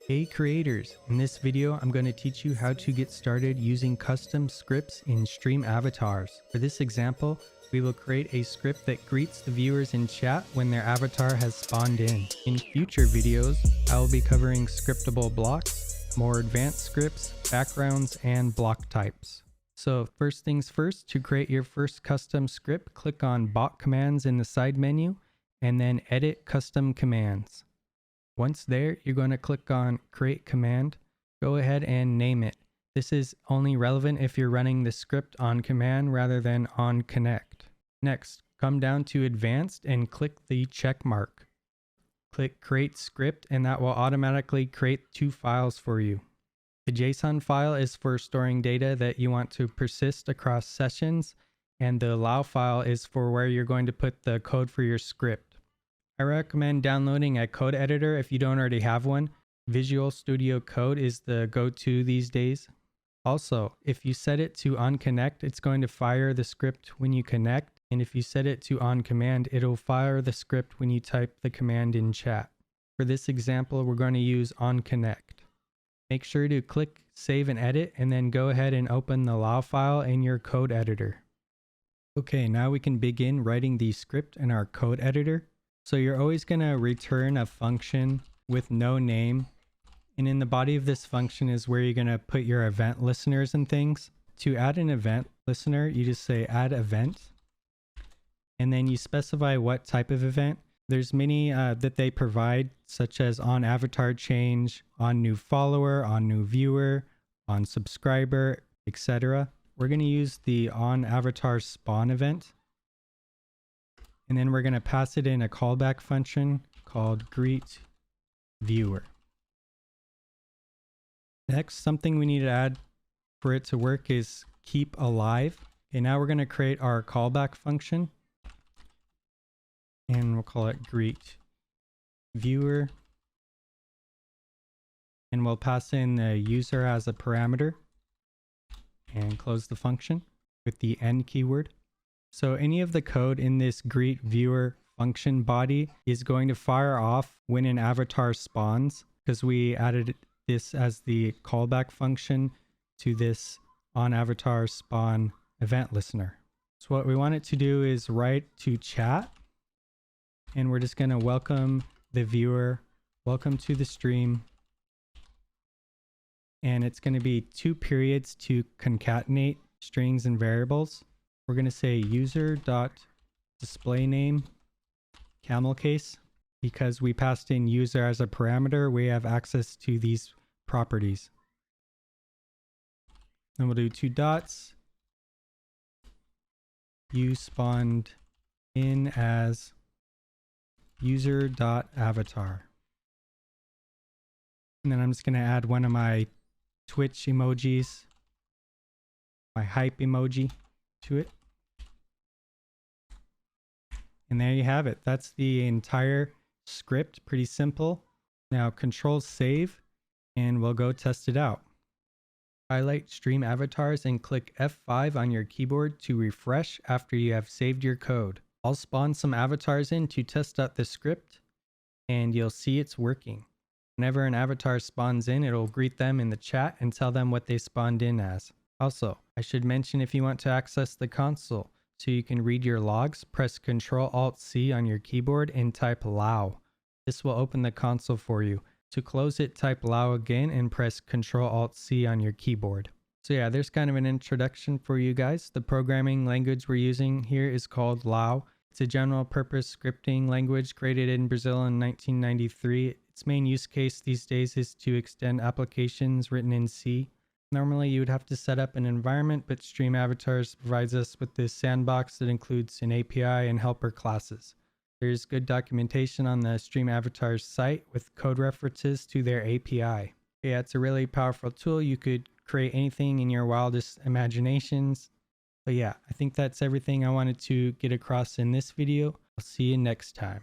Hey creators, in this video I'm going to teach you how to get started using custom scripts in Stream Avatars. For this example, we will create a script that greets the viewers in chat when their avatar has spawned in. In future videos, I will be covering scriptable blocks, more advanced scripts, backgrounds, and block types. So first things first, to create your first custom script, click on Bot Commands in the side menu, and then Edit Custom Commands. Once there, you're going to click on Create Command. Go ahead and name it. This is only relevant if you're running the script on command rather than on connect. Next, come down to Advanced and click the check mark. Click Create Script and that will automatically create two files for you. The JSON file is for storing data that you want to persist across sessions, and the LAW file is for where you're going to put the code for your script. I recommend downloading a code editor if you don't already have one. Visual Studio Code is the go-to these days. Also, if you set it to on connect, it's going to fire the script when you connect. And if you set it to on command, it'll fire the script when you type the command in chat. For this example, we're going to use on connect. Make sure to click Save and Edit, and then go ahead and open the LAW file in your code editor. Okay, now we can begin writing the script in our code editor. So you're always going to return a function with no name. And in the body of this function is where you're going to put your event listeners and things. To add an event listener, you just say add event. And then you specify what type of event. There's many that they provide, such as on avatar change, on new follower, on new viewer, on subscriber, etc. We're going to use the on avatar spawn event. And then we're going to pass it in a callback function called greet viewer. Next, something we need to add for it to work is keep alive. Okay, now we're going to create our callback function. And we'll call it greet viewer. And we'll pass in the user as a parameter. And close the function with the end keyword. So any of the code in this greet viewer function body is going to fire off when an avatar spawns, because we added this as the callback function to this on avatar spawn event listener. So what we want it to do is write to chat, and we're just going to welcome the viewer, welcome to the stream, and it's going to be 2 periods to concatenate strings and variables. We're going to say user.displayName camel case. Because we passed in user as a parameter, we have access to these properties. And we'll do 2 dots. You spawned in as user.avatar. And then I'm just going to add one of my Twitch emojis, my hype emoji, to it. And there you have it. That's the entire script. Pretty simple. Now Control Save, and we'll go test it out. Highlight Stream Avatars and click F5 on your keyboard to refresh after you have saved your code. I'll spawn some avatars in to test out the script, and you'll see it's working. Whenever an avatar spawns in, it'll greet them in the chat and tell them what they spawned in as. Also, I should mention, if you want to access the console so you can read your logs, press Ctrl-Alt-C on your keyboard and type LAW. This will open the console for you. To close it, type LAW again and press Ctrl-Alt-C on your keyboard. So yeah, there's kind of an introduction for you guys. The programming language we're using here is called LAW. It's a general purpose scripting language created in Brazil in 1993. Its main use case these days is to extend applications written in C. Normally you would have to set up an environment, but Stream Avatars provides us with this sandbox that includes an API and helper classes. There's good documentation on the Stream Avatars site with code references to their API. Yeah, it's a really powerful tool. You could create anything in your wildest imaginations. But yeah, I think that's everything I wanted to get across in this video. I'll see you next time.